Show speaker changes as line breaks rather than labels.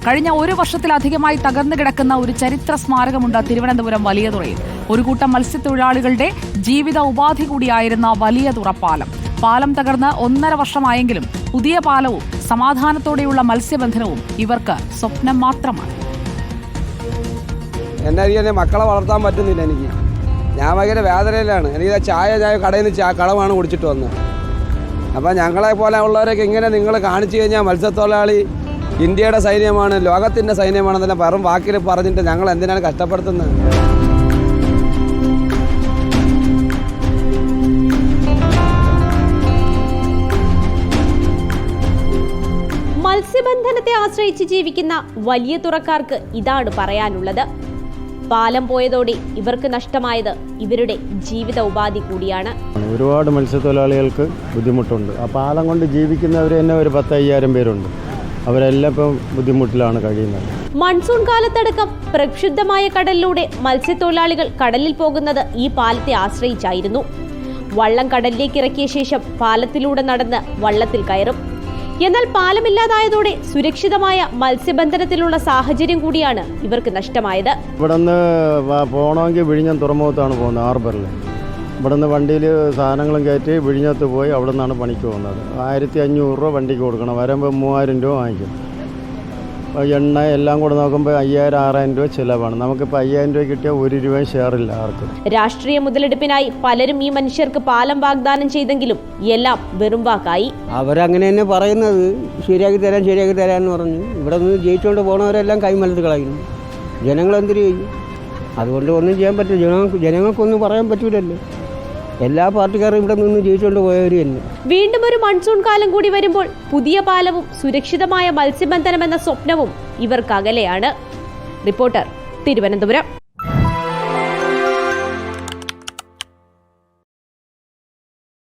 കഴിഞ്ഞ ഒരു വർഷത്തിലധികമായി തകർന്നു കിടക്കുന്ന ഒരു ചരിത്ര സ്മാരകമുണ്ട് തിരുവനന്തപുരം വലിയതുറയിൽ. ഒരു കൂട്ടം മത്സ്യത്തൊഴിലാളികളുടെ ജീവിത ഉപാധി കൂടിയായിരുന്ന വലിയതുറ പാലം. പാലം തകർന്ന് 1.5 വർഷമായെങ്കിലും പുതിയ പാലവും സമാധാനത്തോടെയുള്ള മത്സ്യബന്ധനവും ഇവർക്ക് സ്വപ്നം മാത്രമാണ്.
എന്നെ മക്കളെ വളർത്താൻ പറ്റുന്നില്ല. ഞാൻ ഭയങ്കര വേദനയിലാണ്. എനിക്ക് ചായ കടയിൽ നിന്ന് കടമാണ് കുടിച്ചിട്ട് വന്നത്. അപ്പം ഞങ്ങളെ പോലെ ഉള്ളവരൊക്കെ ഇങ്ങനെ നിങ്ങൾ കാണിച്ചു കഴിഞ്ഞാൽ മത്സ്യത്തൊഴിലാളി ഇന്ത്യയുടെ സൈന്യമാണ്, ലോകത്തിൻ്റെ സൈന്യമാണെന്നെല്ലാം വെറും വാക്കിൽ പറഞ്ഞിട്ട് ഞങ്ങൾ എന്തിനാണ് കഷ്ടപ്പെടുത്തുന്നത്?
മത്സ്യബന്ധനത്തെ ആശ്രയിച്ച് ജീവിക്കുന്ന വലിയ തുറക്കാർക്ക് ഇതാണ് പറയാനുള്ളത്. പാലം പോയതോടെ ഇവർക്ക് നഷ്ടമായത് ഇവരുടെ ജീവിത ഉപാധി കൂടിയാണ്.
ഒരുപാട് മത്സ്യത്തൊഴിലാളികൾക്ക് ബുദ്ധിമുട്ടുണ്ട്. ആ പാലം കൊണ്ട് ജീവിക്കുന്നവർ തന്നെ ഒരു 10,000 പേരുണ്ട്. അവരെല്ലാം ഇപ്പം ബുദ്ധിമുട്ടിലാണ് കഴിയുന്നത്.
മൺസൂൺ കാലത്തടക്കം പ്രക്ഷുബ്ധമായ കടലിലൂടെ മത്സ്യത്തൊഴിലാളികൾ കടലിൽ പോകുന്നത് ഈ പാലത്തെ ആശ്രയിച്ചായിരുന്നു. വള്ളം കടലിലേക്ക് ഇറക്കിയ ശേഷം പാലത്തിലൂടെ നടന്ന് വള്ളത്തിൽ കയറും. എന്നാൽ പാലമില്ലാതായതോടെ സുരക്ഷിതമായ മത്സ്യബന്ധനത്തിലുള്ള സാഹചര്യം കൂടിയാണ് ഇവർക്ക് നഷ്ടമായത്.
ഇവിടെ നിന്ന് പോകണമെങ്കിൽ വിഴിഞ്ഞം തുറമുഖത്താണ് പോകുന്നത്, ഹാർബറിൽ. ഇവിടെ നിന്ന് വണ്ടിയിൽ സാധനങ്ങളും കയറ്റി വിഴിഞ്ഞത്ത് പോയി അവിടെ നിന്നാണ് പണിക്ക് പോകുന്നത്. 1,500 രൂപ വണ്ടിക്ക് കൊടുക്കണം. വരുമ്പോൾ 3,000 രൂപ വാങ്ങിക്കും. എണ്ണ എല്ലാം കൂടെ നോക്കുമ്പോൾ 5,000-6,000 രൂപ ചിലവാണ്. നമുക്കിപ്പോൾ 5,000 രൂപ കിട്ടിയാൽ 1 രൂപയും ഷെയറില്ല ആർക്കും.
രാഷ്ട്രീയ മുതലെടുപ്പിനായി പലരും ഈ മനുഷ്യർക്ക് പാലം വാഗ്ദാനം ചെയ്തെങ്കിലും എല്ലാം വെറും വാക്കായി.
അവരങ്ങനെ തന്നെ പറയുന്നത് ശരിയാക്കി തരാമെന്ന് പറഞ്ഞു. ഇവിടെ നിന്ന് ജയിച്ചുകൊണ്ട് പോകണവരെല്ലാം കൈമലത്ത് കളയുന്നു. ജനങ്ങൾ എന്തിനു ചെയ്യും? അതുകൊണ്ട് ഒന്നും ചെയ്യാൻ പറ്റില്ല. ജനങ്ങൾക്കൊന്നും പറയാൻ പറ്റൂലല്ലോ. എല്ലാ പാർട്ടിക്കാരും ഇവിടെ നിന്ന് ജയിച്ചുകൊണ്ട് പോയവർ തന്നെ.
വീണ്ടും ഒരു മൺസൂൺ കാലം കൂടി വരുമ്പോൾ പുതിയ പാലവും സുരക്ഷിതമായ മത്സ്യബന്ധനം എന്ന സ്വപ്നവും ഇവർക്കകലെയാണ്. റിപ്പോർട്ടർ, തിരുവനന്തപുരം.